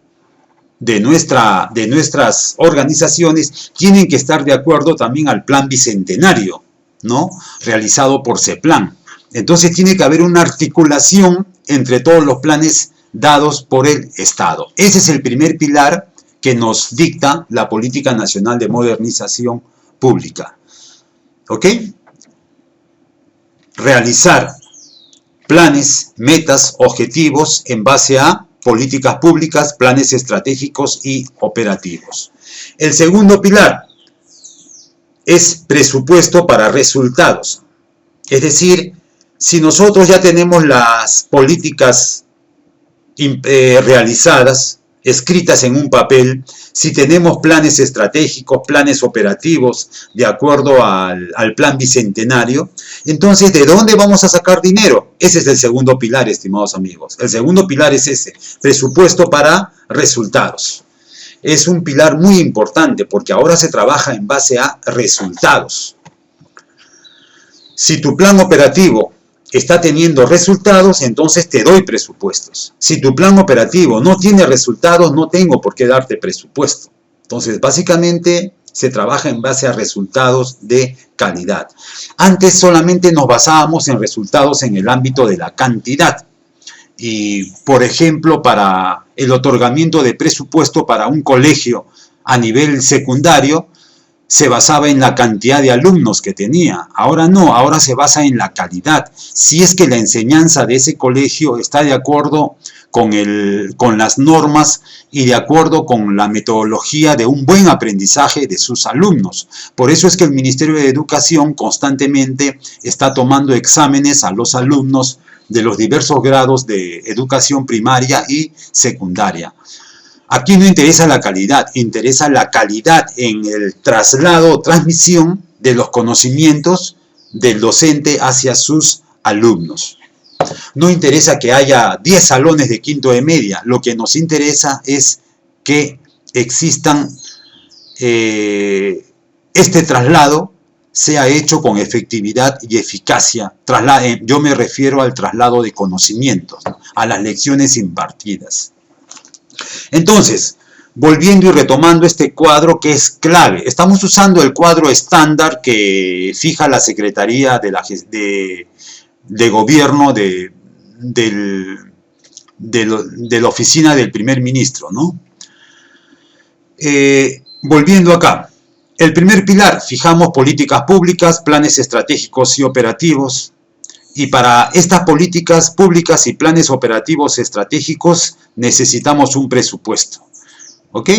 de nuestras organizaciones tienen que estar de acuerdo también al plan bicentenario, ¿no? Realizado por CEPLAN. Entonces tiene que haber una articulación entre todos los planes dados por el Estado. Ese es el primer pilar que nos dicta la Política Nacional de Modernización Pública. ¿Ok? Realizar planes, metas, objetivos en base a políticas públicas, planes estratégicos y operativos. El segundo pilar es presupuesto para resultados. Es decir, si nosotros ya tenemos las políticas realizadas, escritas en un papel, si tenemos planes estratégicos, planes operativos, de acuerdo al plan bicentenario, entonces, ¿de dónde vamos a sacar dinero? Ese es el segundo pilar, estimados amigos. El segundo pilar es ese, presupuesto para resultados. Es un pilar muy importante porque ahora se trabaja en base a resultados. Si tu plan operativo está teniendo resultados, entonces te doy presupuestos. Si tu plan operativo no tiene resultados, no tengo por qué darte presupuesto. Entonces, básicamente, se trabaja en base a resultados de calidad. Antes solamente nos basábamos en resultados en el ámbito de la cantidad. Y, por ejemplo, para el otorgamiento de presupuesto para un colegio a nivel secundario, se basaba en la cantidad de alumnos que tenía. Ahora no, ahora se basa en la calidad. Si es que la enseñanza de ese colegio está de acuerdo con las normas y de acuerdo con la metodología de un buen aprendizaje de sus alumnos. Por eso es que el Ministerio de Educación constantemente está tomando exámenes a los alumnos de los diversos grados de educación primaria y secundaria. Aquí no interesa la calidad, interesa la calidad en el traslado o transmisión de los conocimientos del docente hacia sus alumnos. No interesa que haya 10 salones de quinto de media, lo que nos interesa es que existan, este traslado sea hecho con efectividad y eficacia. Yo me refiero al traslado de conocimientos, a las lecciones impartidas. Entonces, volviendo y retomando este cuadro que es clave, estamos usando el cuadro estándar que fija la Secretaría de Gobierno de la Oficina del Primer Ministro, ¿no? Volviendo acá, el primer pilar, fijamos políticas públicas, planes estratégicos y operativos. Y para estas políticas públicas y planes operativos estratégicos necesitamos un presupuesto. ¿Ok?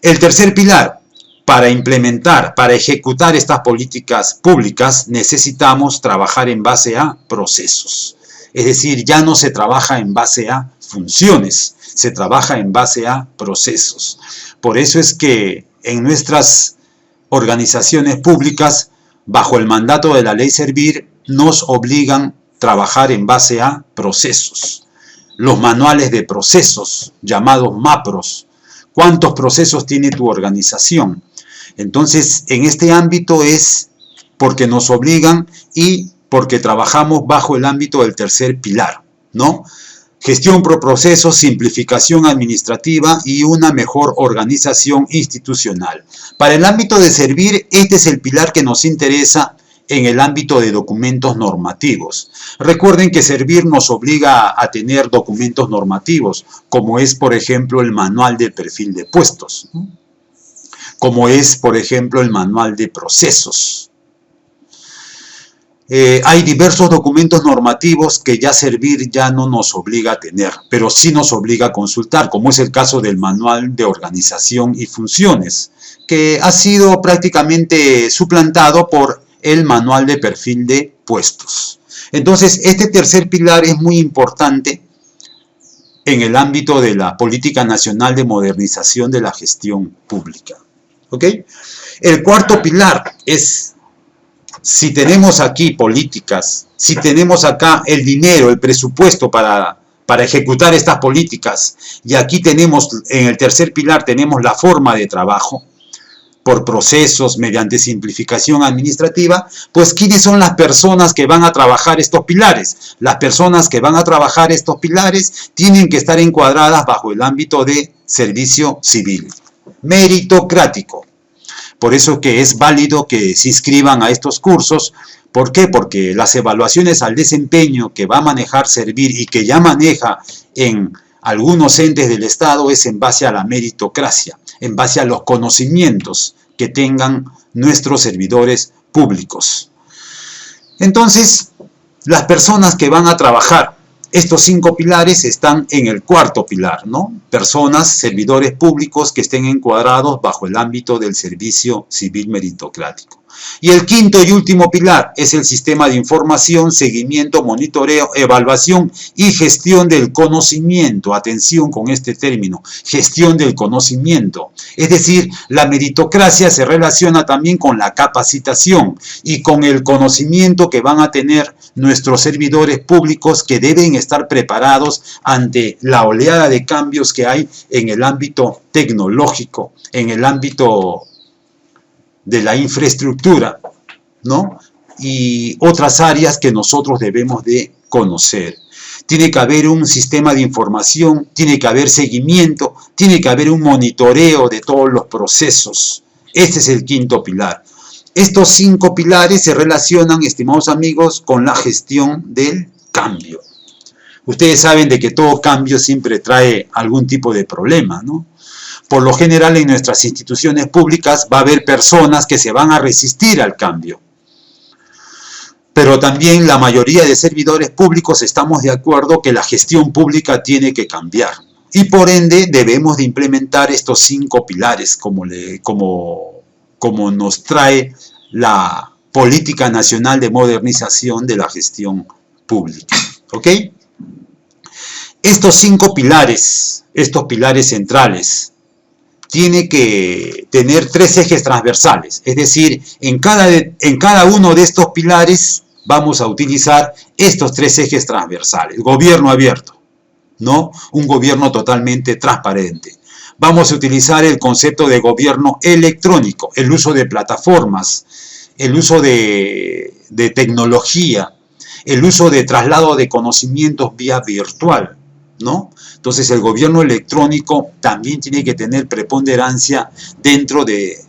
El tercer pilar, para implementar, para ejecutar estas políticas públicas necesitamos trabajar en base a procesos. Es decir, ya no se trabaja en base a funciones, se trabaja en base a procesos. Por eso es que en nuestras organizaciones públicas, bajo el mandato de la Ley Servir, nos obligan a trabajar en base a procesos. Los manuales de procesos, llamados MAPROS. ¿Cuántos procesos tiene tu organización? Entonces, en este ámbito es porque nos obligan y porque trabajamos bajo el ámbito del tercer pilar, ¿no? Gestión por procesos, simplificación administrativa y una mejor organización institucional. Para el ámbito de Servir, este es el pilar que nos interesa en el ámbito de documentos normativos. Recuerden que Servir nos obliga a tener documentos normativos, como es, por ejemplo, el manual del perfil de puestos, ¿no? Como es, por ejemplo, el manual de procesos. Hay diversos documentos normativos que ya Servir ya no nos obliga a tener, pero sí nos obliga a consultar, como es el caso del manual de organización y funciones, que ha sido prácticamente suplantado por el manual de perfil de puestos. Entonces, este tercer pilar es muy importante en el ámbito de la Política Nacional de Modernización de la Gestión Pública. ¿Ok? El cuarto pilar es, si tenemos aquí políticas, si tenemos acá el dinero, el presupuesto para ejecutar estas políticas, y aquí tenemos, en el tercer pilar, tenemos la forma de trabajo, por procesos, mediante simplificación administrativa, pues ¿quiénes son las personas que van a trabajar estos pilares? Las personas que van a trabajar estos pilares tienen que estar encuadradas bajo el ámbito de servicio civil, meritocrático. Por eso que es válido que se inscriban a estos cursos. ¿Por qué? Porque las evaluaciones al desempeño que va a manejar Servir y que ya maneja en algunos entes del Estado es en base a la meritocracia, en base a los conocimientos que tengan nuestros servidores públicos. Entonces, las personas que van a trabajar estos 5 pilares están en el cuarto pilar, ¿no? Personas, servidores públicos que estén encuadrados bajo el ámbito del servicio civil meritocrático. Y el quinto y último pilar es el sistema de información, seguimiento, monitoreo, evaluación y gestión del conocimiento. Atención con este término, gestión del conocimiento. Es decir, la meritocracia se relaciona también con la capacitación y con el conocimiento que van a tener nuestros servidores públicos, que deben estar preparados ante la oleada de cambios que hay en el ámbito tecnológico, en el ámbito de la infraestructura, ¿no? Y otras áreas que nosotros debemos de conocer. Tiene que haber un sistema de información, tiene que haber seguimiento, tiene que haber un monitoreo de todos los procesos. Este es el quinto pilar. Estos 5 pilares se relacionan, estimados amigos, con la gestión del cambio. Ustedes saben de que todo cambio siempre trae algún tipo de problema, ¿no? Por lo general, en nuestras instituciones públicas va a haber personas que se van a resistir al cambio. Pero también la mayoría de servidores públicos estamos de acuerdo que la gestión pública tiene que cambiar. Y por ende debemos de implementar estos 5 pilares como nos trae la Política Nacional de Modernización de la Gestión Pública. ¿Ok? Estos 5 pilares, estos pilares centrales, tiene que tener 3 ejes transversales, es decir, en cada uno de estos pilares vamos a utilizar estos 3 ejes transversales. Gobierno abierto, ¿no? Un gobierno totalmente transparente. Vamos a utilizar el concepto de gobierno electrónico, el uso de plataformas, el uso de tecnología, el uso de traslado de conocimientos vía virtual, ¿no? Entonces el gobierno electrónico también tiene que tener preponderancia dentro de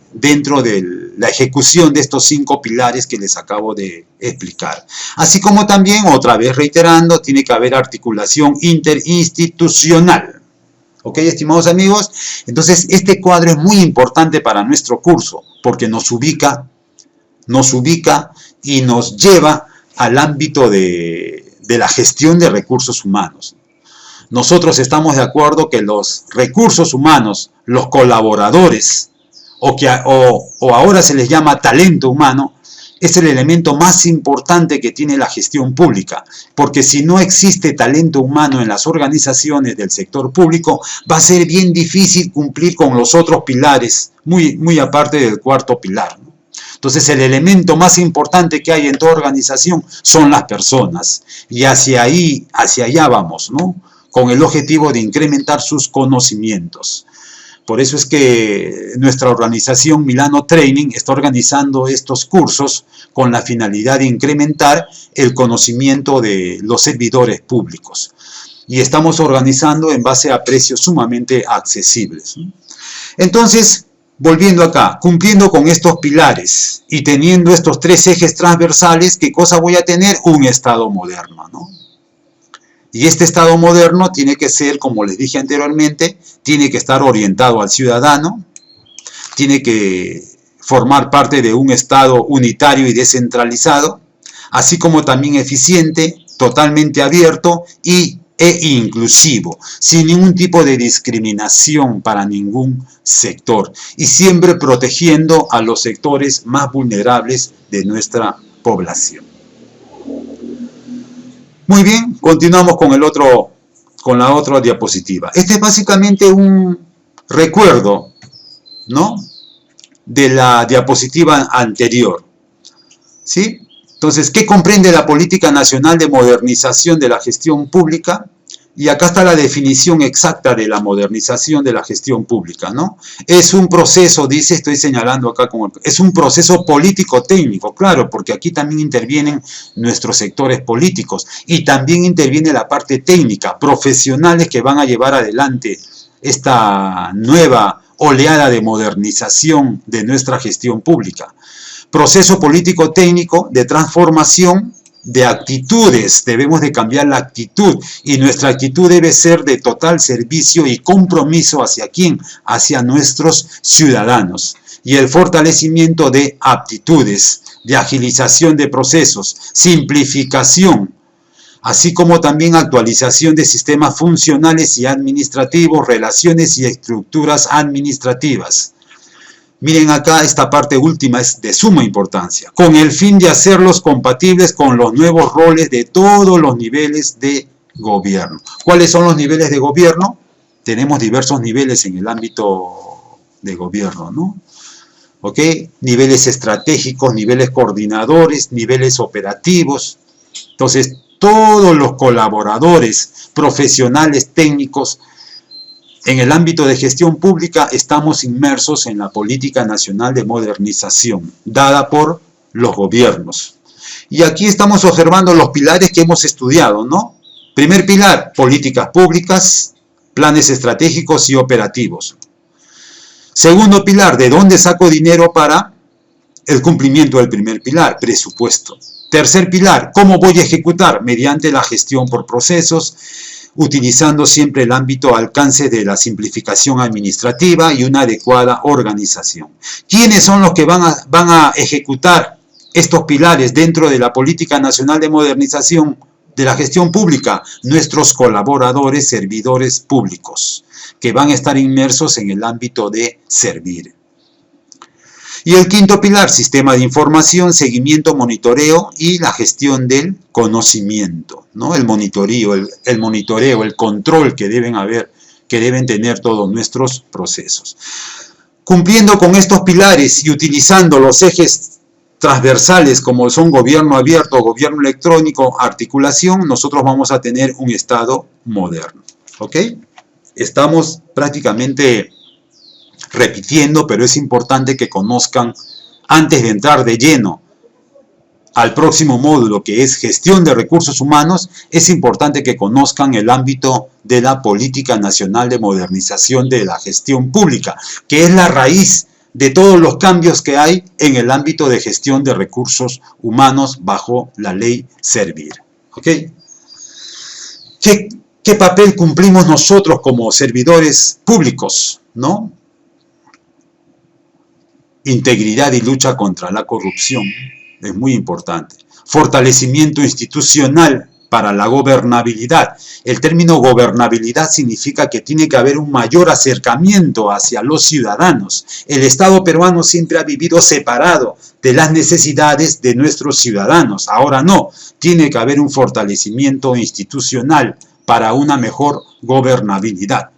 la ejecución de estos 5 pilares que les acabo de explicar. Así como también, otra vez reiterando, tiene que haber articulación interinstitucional. ¿Ok, estimados amigos? Entonces, este cuadro es muy importante para nuestro curso, porque nos ubica y nos lleva al ámbito de la gestión de recursos humanos. Nosotros estamos de acuerdo que los recursos humanos, los colaboradores, o ahora se les llama talento humano, es el elemento más importante que tiene la gestión pública, porque si no existe talento humano en las organizaciones del sector público, va a ser bien difícil cumplir con los otros pilares, muy aparte del cuarto pilar, ¿no? Entonces, el elemento más importante que hay en toda organización son las personas, y hacia allá vamos, ¿no? Con el objetivo de incrementar sus conocimientos. Por eso es que nuestra organización Milano Training está organizando estos cursos con la finalidad de incrementar el conocimiento de los servidores públicos. Y estamos organizando en base a precios sumamente accesibles. Entonces, volviendo acá, cumpliendo con estos pilares y teniendo estos tres ejes transversales, ¿qué cosa voy a tener? Un Estado moderno, ¿no? Y este Estado moderno tiene que ser, como les dije anteriormente, tiene que estar orientado al ciudadano, tiene que formar parte de un Estado unitario y descentralizado, así como también eficiente, totalmente abierto e inclusivo, sin ningún tipo de discriminación para ningún sector, y siempre protegiendo a los sectores más vulnerables de nuestra población. Muy bien, continuamos con la otra diapositiva. Este es básicamente un recuerdo, ¿no?, de la diapositiva anterior, ¿sí? Entonces, ¿qué comprende la Política Nacional de Modernización de la Gestión Pública? Y acá está la definición exacta de la modernización de la gestión pública, ¿no? Es un proceso, dice, estoy señalando acá como, es un proceso político-técnico, claro, porque aquí también intervienen nuestros sectores políticos y también interviene la parte técnica, profesionales que van a llevar adelante esta nueva oleada de modernización de nuestra gestión pública. Proceso político-técnico de transformación de actitudes, debemos de cambiar la actitud y nuestra actitud debe ser de total servicio y compromiso hacia ¿quién? Hacia nuestros ciudadanos. Y el fortalecimiento de aptitudes, de agilización de procesos, simplificación, así como también actualización de sistemas funcionales y administrativos, relaciones y estructuras administrativas. Miren acá, esta parte última es de suma importancia, con el fin de hacerlos compatibles con los nuevos roles de todos los niveles de gobierno. ¿Cuáles son los niveles de gobierno? Tenemos diversos niveles en el ámbito de gobierno, ¿no? ¿Ok? Niveles estratégicos, niveles coordinadores, niveles operativos. Entonces, todos los colaboradores, profesionales, técnicos, en el ámbito de gestión pública estamos inmersos en la Política Nacional de Modernización, dada por los gobiernos. Y aquí estamos observando los pilares que hemos estudiado, ¿no? Primer pilar, políticas públicas, planes estratégicos y operativos. Segundo pilar, ¿de dónde saco dinero para el cumplimiento del primer pilar? Presupuesto. Tercer pilar, ¿cómo voy a ejecutar? Mediante la gestión por procesos, utilizando siempre el ámbito alcance de la simplificación administrativa y una adecuada organización. ¿Quiénes son los que van a ejecutar estos pilares dentro de la Política Nacional de Modernización de la Gestión Pública? Nuestros colaboradores, servidores públicos, que van a estar inmersos en el ámbito de servir. Y el quinto pilar, sistema de información, seguimiento, monitoreo y la gestión del conocimiento, ¿no? El monitoreo, el control que deben tener todos nuestros procesos. Cumpliendo con estos pilares y utilizando los ejes transversales como son gobierno abierto, gobierno electrónico, articulación, nosotros vamos a tener un Estado moderno, ¿ok? Estamos prácticamente repitiendo, pero es importante que conozcan, antes de entrar de lleno al próximo módulo, que es gestión de recursos humanos, es importante que conozcan el ámbito de la Política Nacional de Modernización de la Gestión Pública, que es la raíz de todos los cambios que hay en el ámbito de gestión de recursos humanos bajo la ley Servir. ¿Ok? ¿Qué papel cumplimos nosotros como servidores públicos, ¿no? Integridad y lucha contra la corrupción es muy importante. Fortalecimiento institucional para la gobernabilidad. El término gobernabilidad significa que tiene que haber un mayor acercamiento hacia los ciudadanos. El Estado peruano siempre ha vivido separado de las necesidades de nuestros ciudadanos. Ahora no, tiene que haber un fortalecimiento institucional para una mejor gobernabilidad.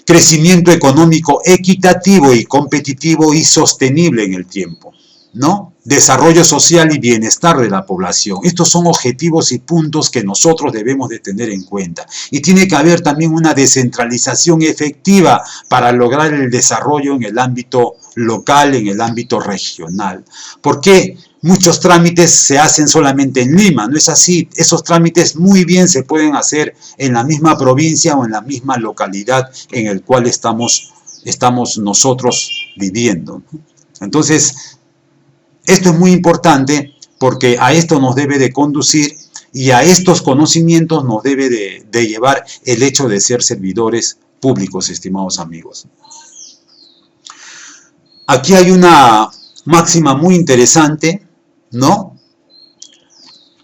Crecimiento económico equitativo y competitivo y sostenible en el tiempo, ¿no? Desarrollo social y bienestar de la población. Estos son objetivos y puntos que nosotros debemos de tener en cuenta. Y tiene que haber también una descentralización efectiva para lograr el desarrollo en el ámbito local, en el ámbito regional. ¿Por qué? Muchos trámites se hacen solamente en Lima, no es así. Esos trámites muy bien se pueden hacer en la misma provincia o en la misma localidad en el cual estamos nosotros viviendo. Entonces, esto es muy importante porque a esto nos debe de conducir y a estos conocimientos nos debe de llevar el hecho de ser servidores públicos, estimados amigos. Aquí hay una máxima muy interesante, ¿no?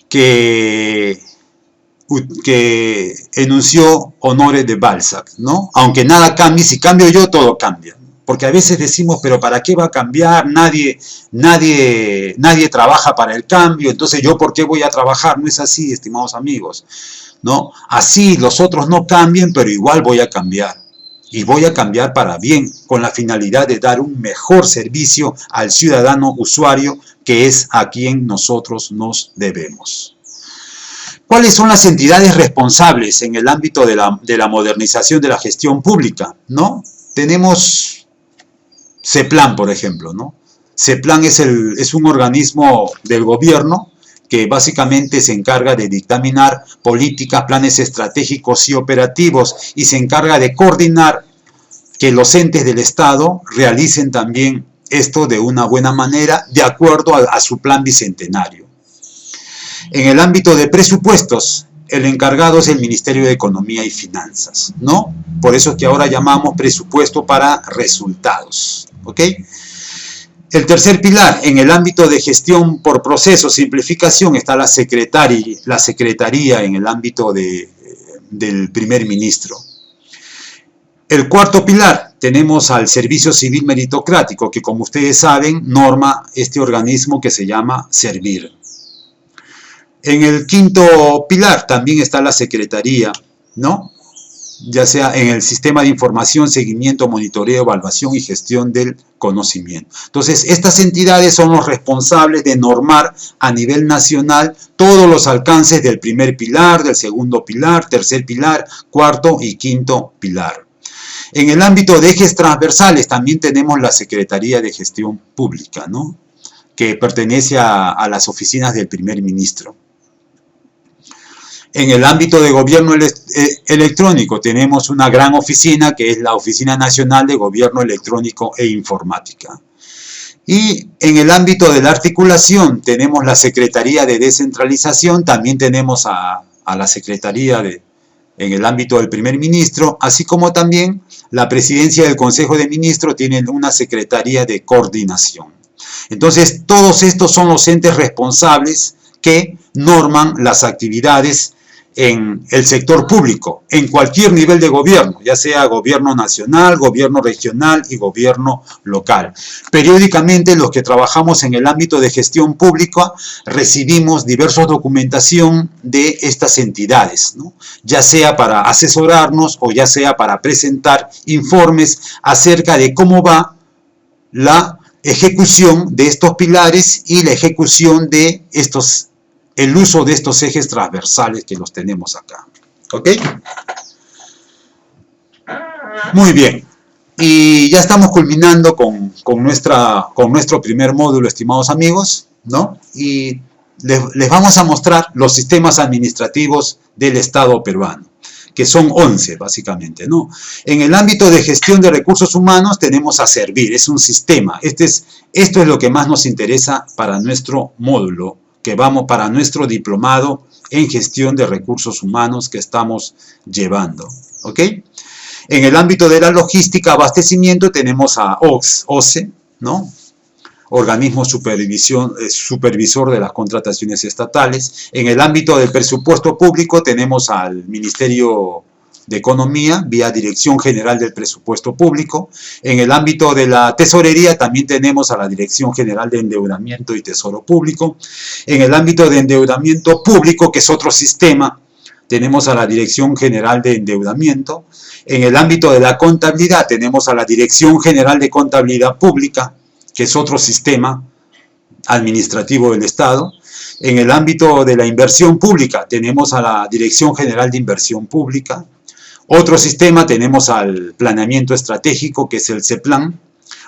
Que enunció Honoré de Balzac, ¿no? Aunque nada cambie, si cambio yo, todo cambia. Porque a veces decimos, pero ¿para qué va a cambiar? Nadie trabaja para el cambio, entonces ¿yo por qué voy a trabajar? No es así, estimados amigos, ¿no? Así los otros no cambien, pero igual voy a cambiar. Y voy a cambiar para bien, con la finalidad de dar un mejor servicio al ciudadano usuario, que es a quien nosotros nos debemos. ¿Cuáles son las entidades responsables en el ámbito de la modernización de la gestión pública, ¿no? Tenemos CEPLAN, por ejemplo, ¿no? CEPLAN es un organismo del gobierno que básicamente se encarga de dictaminar políticas, planes estratégicos y operativos y se encarga de coordinar que los entes del Estado realicen también esto de una buena manera de acuerdo a su plan bicentenario. En el ámbito de presupuestos, el encargado es el Ministerio de Economía y Finanzas, ¿no? Por eso es que ahora llamamos presupuesto para resultados, ¿ok? El tercer pilar, en el ámbito de gestión por proceso, simplificación, está la secretaría en el ámbito del primer ministro. El cuarto pilar, tenemos al Servicio Civil Meritocrático, que como ustedes saben, norma este organismo que se llama Servir. En el quinto pilar también está la secretaría, ¿no? Ya sea en el sistema de información, seguimiento, monitoreo, evaluación y gestión del conocimiento. Entonces, estas entidades son los responsables de normar a nivel nacional todos los alcances del primer pilar, del segundo pilar, tercer pilar, cuarto y quinto pilar. En el ámbito de ejes transversales también tenemos la Secretaría de Gestión Pública, ¿no? Que pertenece a las oficinas del primer ministro. En el ámbito de gobierno electrónico tenemos una gran oficina que es la Oficina Nacional de Gobierno Electrónico e Informática. Y en el ámbito de la articulación tenemos la Secretaría de Descentralización, también tenemos a la Secretaría en el ámbito del primer ministro, así como también la Presidencia del Consejo de Ministros tiene una Secretaría de Coordinación. Entonces, todos estos son los entes responsables que norman las actividades en el sector público, en cualquier nivel de gobierno, ya sea gobierno nacional, gobierno regional y gobierno local. Periódicamente los que trabajamos en el ámbito de gestión pública recibimos diversas documentación de estas entidades, ¿no? Ya sea para asesorarnos o ya sea para presentar informes acerca de cómo va la ejecución de estos pilares y la ejecución de el uso de estos ejes transversales que los tenemos acá. ¿Ok? Muy bien. Y ya estamos culminando con nuestro primer módulo, estimados amigos, ¿no? Y les vamos a mostrar los sistemas administrativos del Estado peruano, que son 11 básicamente, ¿no? En el ámbito de gestión de recursos humanos tenemos a Servir, es un sistema. Esto es lo que más nos interesa para nuestro módulo, que vamos para nuestro diplomado en gestión de recursos humanos que estamos llevando. ¿Ok? En el ámbito de la logística, abastecimiento, tenemos a OCE, ¿no? Organismo supervisor de las contrataciones estatales. En el ámbito del presupuesto público tenemos al Ministerio de Economía, vía Dirección General del Presupuesto Público. En el ámbito de la tesorería también tenemos a la Dirección General de Endeudamiento y Tesoro Público. En el ámbito de endeudamiento público, que es otro sistema, tenemos a la Dirección General de Endeudamiento. En el ámbito de la contabilidad tenemos a la Dirección General de Contabilidad Pública, que es otro sistema administrativo del Estado. En el ámbito de la inversión pública tenemos a la Dirección General de Inversión Pública. Otro sistema tenemos al planeamiento estratégico, que es el CEPLAN.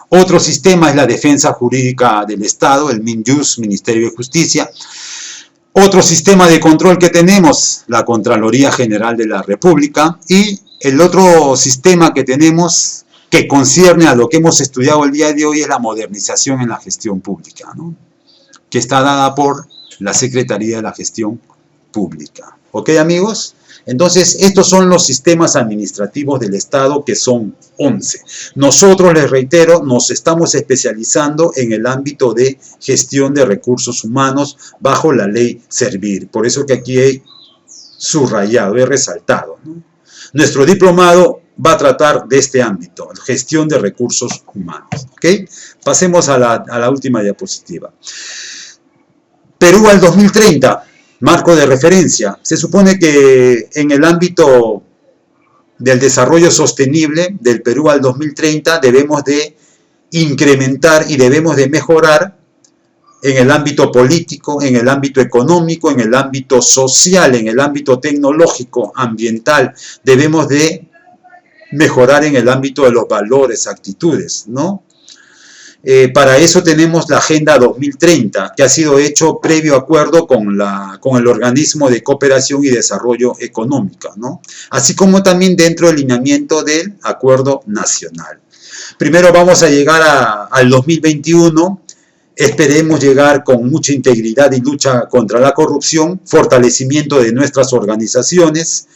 Otro sistema es la defensa jurídica del Estado, el MINJUS, Ministerio de Justicia. Otro sistema de control que tenemos, la Contraloría General de la República. Y el otro sistema que tenemos, que concierne a lo que hemos estudiado el día de hoy, es la modernización en la gestión pública, ¿no? Que está dada por la Secretaría de la Gestión Pública. ¿Ok, amigos? Entonces, estos son los sistemas administrativos del Estado, que son 11. Nosotros, les reitero, nos estamos especializando en el ámbito de gestión de recursos humanos bajo la ley Servir. Por eso que aquí he subrayado, he resaltado, ¿no? Nuestro diplomado va a tratar de este ámbito, gestión de recursos humanos. ¿Ok? Pasemos a la última diapositiva. Perú al 2030, marco de referencia. Se supone que en el ámbito del desarrollo sostenible del Perú al 2030 debemos de incrementar y debemos de mejorar en el ámbito político, en el ámbito económico, en el ámbito social, en el ámbito tecnológico, ambiental. Debemos de mejorar en el ámbito de los valores, actitudes, ¿no? Para eso tenemos la Agenda 2030, que ha sido hecho previo acuerdo con el Organismo de Cooperación y Desarrollo Económica, ¿no? Así como también dentro del lineamiento del Acuerdo Nacional. Primero vamos a llegar al 2021, esperemos llegar con mucha integridad y lucha contra la corrupción, fortalecimiento de nuestras organizaciones.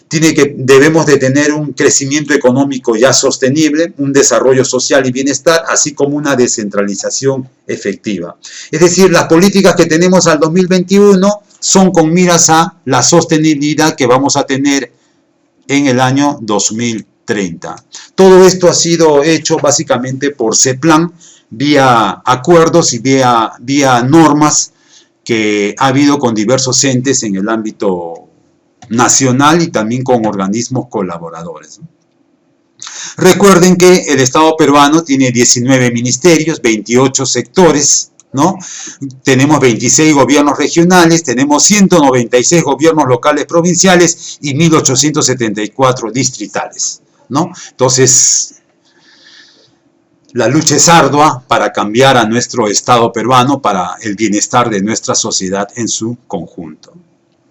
Debemos de tener un crecimiento económico ya sostenible, un desarrollo social y bienestar, así como una descentralización efectiva. Es decir, las políticas que tenemos al 2021 son con miras a la sostenibilidad que vamos a tener en el año 2030. Todo esto ha sido hecho básicamente por CEPLAN, vía acuerdos y vía normas que ha habido con diversos entes en el ámbito nacional y también con organismos colaboradores. Recuerden que el Estado peruano tiene 19 ministerios, 28 sectores, ¿no? Tenemos 26 gobiernos regionales, tenemos 196 gobiernos locales provinciales y 1874 distritales, ¿no? Entonces, la lucha es ardua para cambiar a nuestro Estado peruano para el bienestar de nuestra sociedad en su conjunto.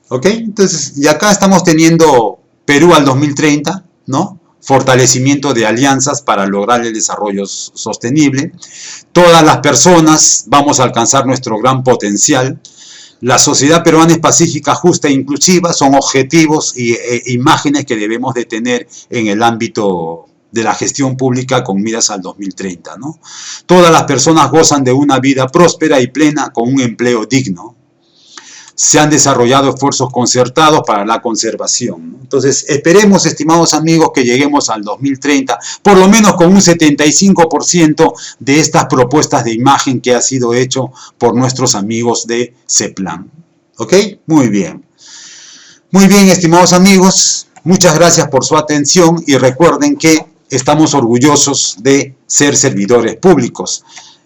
¿Ok? Entonces, y acá estamos teniendo Perú al 2030, ¿no? Fortalecimiento de alianzas para lograr el desarrollo sostenible. Todas las personas vamos a alcanzar nuestro gran potencial. La sociedad peruana es pacífica, justa e inclusiva. Son objetivos e imágenes que debemos de tener en el ámbito de la gestión pública con miras al 2030, ¿no? Todas las personas gozan de una vida próspera y plena con un empleo digno. Se han desarrollado esfuerzos concertados para la conservación, ¿no? Entonces, esperemos, estimados amigos, que lleguemos al 2030, por lo menos con un 75% de estas propuestas de imagen que ha sido hecho por nuestros amigos de CEPLAN. ¿Ok? Muy bien. Muy bien, estimados amigos, muchas gracias por su atención y recuerden que estamos orgullosos de ser servidores públicos.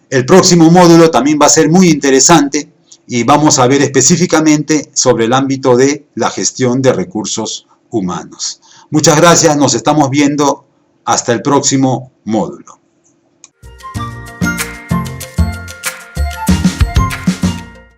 El próximo módulo también va a ser muy interesante y vamos a ver específicamente sobre el ámbito de la gestión de recursos humanos. Muchas gracias, nos estamos viendo hasta el próximo módulo.